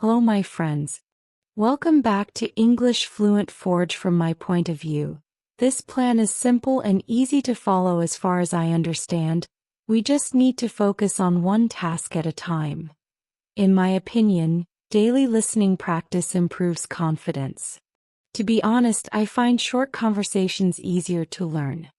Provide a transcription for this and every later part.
Hello, my friends. Welcome back to English Fluent Forge. From my point of view, this plan is simple and easy to follow as far as I understand. We just need to focus on one task at a time. In my opinion, daily listening practice improves confidence. To be honest, I find short conversations easier to learn.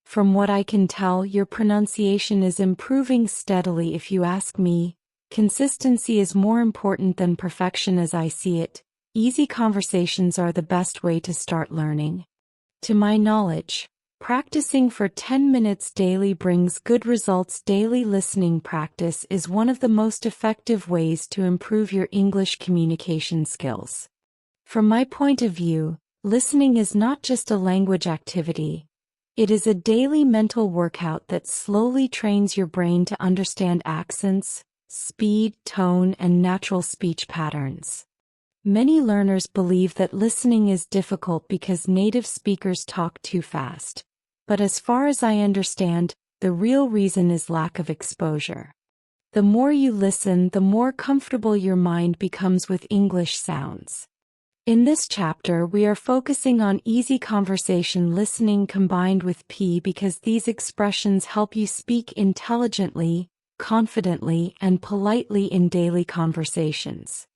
From what I can tell, your pronunciation is improving steadily. If you ask me, consistency is more important than perfection as I see it. Easy conversations are the best way to start learning. To my knowledge, practicing for 10 minutes daily brings good results. Daily listening practice is one of the most effective ways to improve your English communication skills. From my point of view, listening is not just a language activity. It is a daily mental workout that slowly trains your brain to understand accents, speed, tone, and natural speech patterns. Many learners believe that listening is difficult because native speakers talk too fast. But as far as I understand, the real reason is lack of exposure. The more you listen, the more comfortable your mind becomes with English sounds. In this chapter, we are focusing on easy conversation listening combined with P because these expressions help you speak intelligently, confidently, and politely in daily conversations.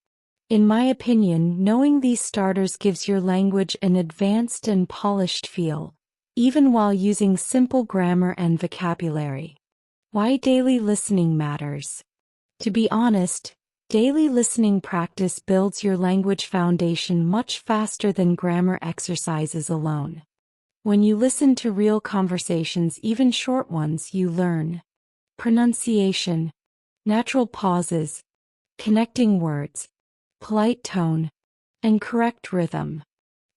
In my opinion, knowing these starters gives your language an advanced and polished feel, even while using simple grammar and vocabulary. Why daily listening matters. To be honest, daily listening practice builds your language foundation much faster than grammar exercises alone. When you listen to real conversations, even short ones, you learn pronunciation, natural pauses, connecting words, polite tone, and correct rhythm.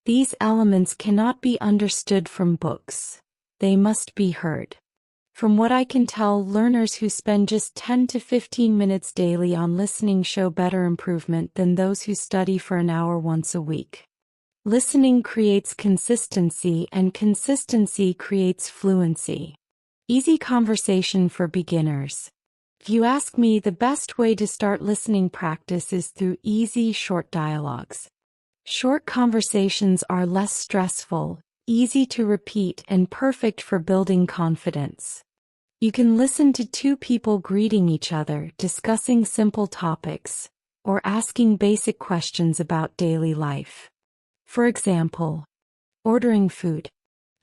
These elements cannot be understood from books. They must be heard. From what I can tell, learners who spend just 10 to 15 minutes daily on listening show better improvement than those who study for an hour once a week. Listening creates consistency, and consistency creates fluency. Easy conversation for beginners. If you ask me, the best way to start listening practice is through easy, short dialogues. Short conversations are less stressful, easy to repeat, and perfect for building confidence. You can listen to two people greeting each other, discussing simple topics, or asking basic questions about daily life. For example, ordering food,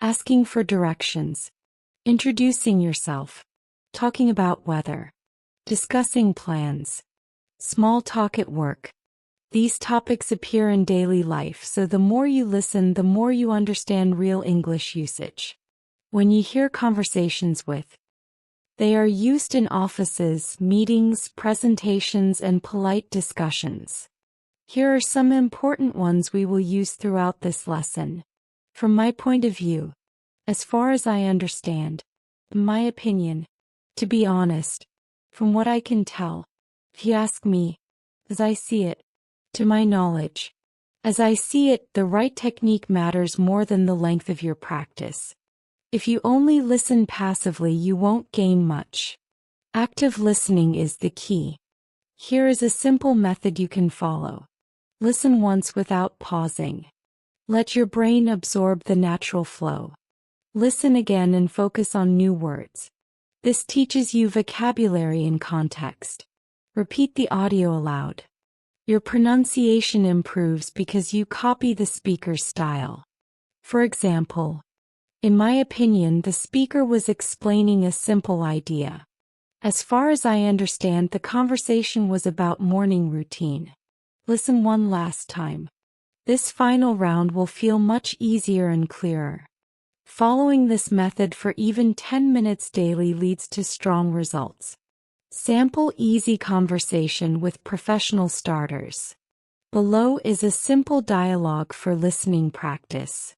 asking for directions, introducing yourself, talking about weather, discussing plans, small talk at work. These topics appear in daily life, so the more you listen, the more you understand real English usage. When you hear conversations with, they are used in offices, meetings, presentations, and polite discussions. Here are some important ones we will use throughout this lesson. From my point of view, as far as I understand, in my opinion, to be honest, from what I can tell, if you ask me, as I see it, to my knowledge, as I see it, the right technique matters more than the length of your practice. If you only listen passively, you won't gain much. Active listening is the key. Here is a simple method you can follow. Listen once without pausing. Let your brain absorb the natural flow. Listen again and focus on new words. This teaches you vocabulary and context. Repeat the audio aloud. Your pronunciation improves because you copy the speaker's style. For example, in my opinion, the speaker was explaining a simple idea. As far as I understand, the conversation was about morning routine. Listen one last time. This final round will feel much easier and clearer. Following this method for even 10 minutes daily leads to strong results. Sample easy conversation with professional starters. Below is a simple dialogue for listening practice.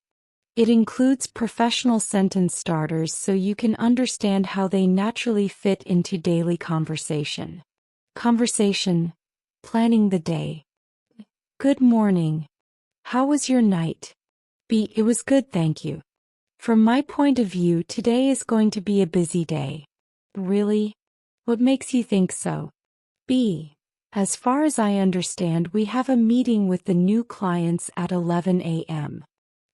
It includes professional sentence starters so you can understand how they naturally fit into daily conversation. Conversation. Planning the day. Good morning. How was your night? B. It was good, thank you. From my point of view, today is going to be a busy day. Really? What makes you think so? B. As far as I understand, we have a meeting with the new clients at 11 a.m.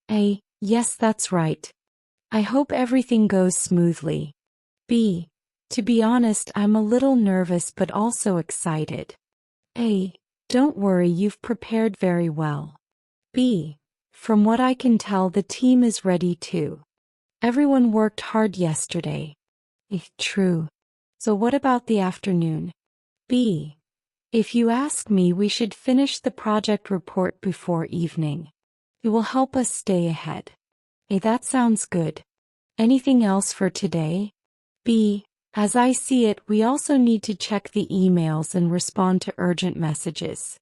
A. Yes, that's right. I hope everything goes smoothly. B. To be honest, I'm a little nervous but also excited. A. Don't worry, you've prepared very well. B. From what I can tell, the team is ready too. Everyone worked hard yesterday. True. So what about the afternoon? B. If you ask me, we should finish the project report before evening. It will help us stay ahead. A. That sounds good. Anything else for today? B. As I see it, we also need to check the emails and respond to urgent messages.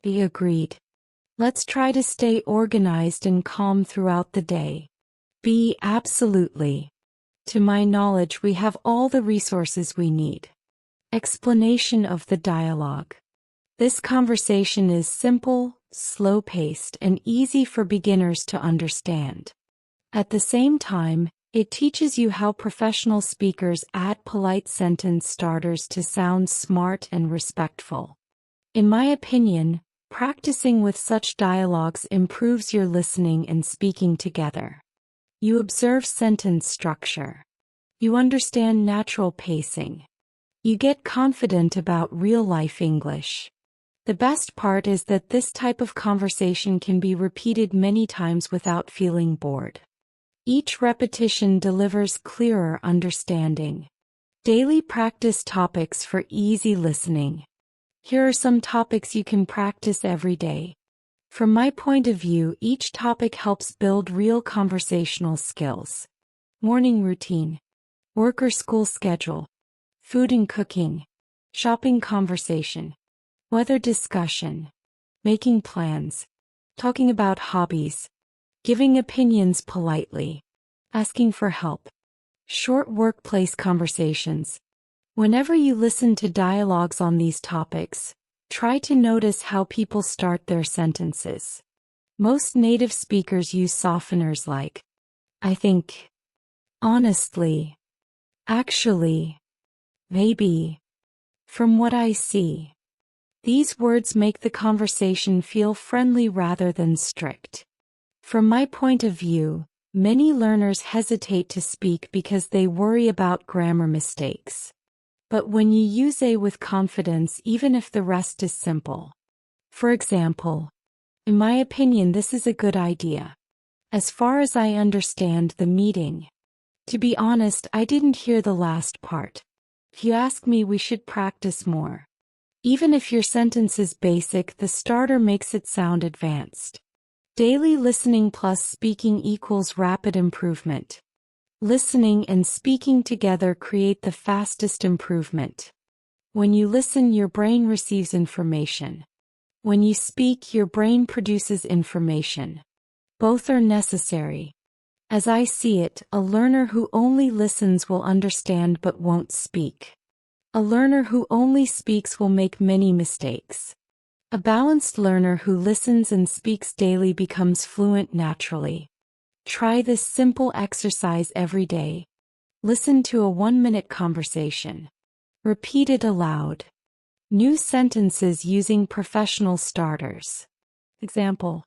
B. Agreed. Let's try to stay organized and calm throughout the day. B. Absolutely. To my knowledge, we have all the resources we need. Explanation of the dialogue. This conversation is simple, slow-paced, and easy for beginners to understand. At the same time, it teaches you how professional speakers add polite sentence starters to sound smart and respectful. In my opinion, practicing with such dialogues improves your listening and speaking together. You observe sentence structure. You understand natural pacing. You get confident about real-life English. The best part is that this type of conversation can be repeated many times without feeling bored. Each repetition delivers clearer understanding. Daily practice topics for easy listening. Here are some topics you can practice every day. From my point of view, each topic helps build real conversational skills. Morning routine. Work or school schedule. Food and cooking. Shopping conversation. Weather discussion. Making plans. Talking about hobbies. Giving opinions politely. Asking for help. Short workplace conversations. Whenever you listen to dialogues on these topics, try to notice how people start their sentences. Most native speakers use softeners like, I think, honestly, actually, maybe, from what I see. These words make the conversation feel friendly rather than strict. From my point of view, many learners hesitate to speak because they worry about grammar mistakes. But when you use A with confidence, even if the rest is simple. For example, in my opinion, this is a good idea. As far as I understand the meeting. To be honest, I didn't hear the last part. If you ask me, we should practice more. Even if your sentence is basic, the starter makes it sound advanced. Daily listening plus speaking equals rapid improvement. Listening and speaking together create the fastest improvement. When you listen, your brain receives information. When you speak, your brain produces information. Both are necessary. As I see it, a learner who only listens will understand but won't speak. A learner who only speaks will make many mistakes. A balanced learner who listens and speaks daily becomes fluent naturally. Try this simple exercise every day. Listen to a 1-minute conversation. Repeat it aloud. New sentences using professional starters. Example.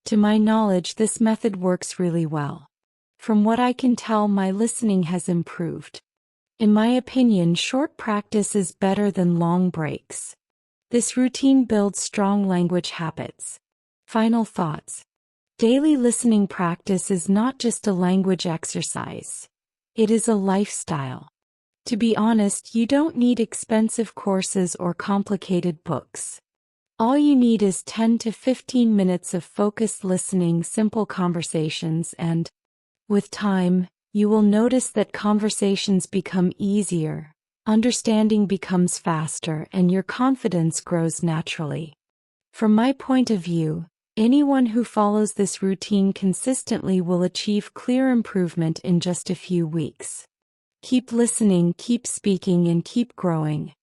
To my knowledge, this method works really well. From what I can tell, my listening has improved. In my opinion, short practice is better than long breaks. This routine builds strong language habits. Final thoughts. Daily listening practice is not just a language exercise. It is a lifestyle. To be honest, you don't need expensive courses or complicated books. All you need is 10 to 15 minutes of focused listening, simple conversations, and, with time, you will notice that conversations become easier, understanding becomes faster, and your confidence grows naturally. From my point of view, anyone who follows this routine consistently will achieve clear improvement in just a few weeks. Keep listening, keep speaking, and keep growing.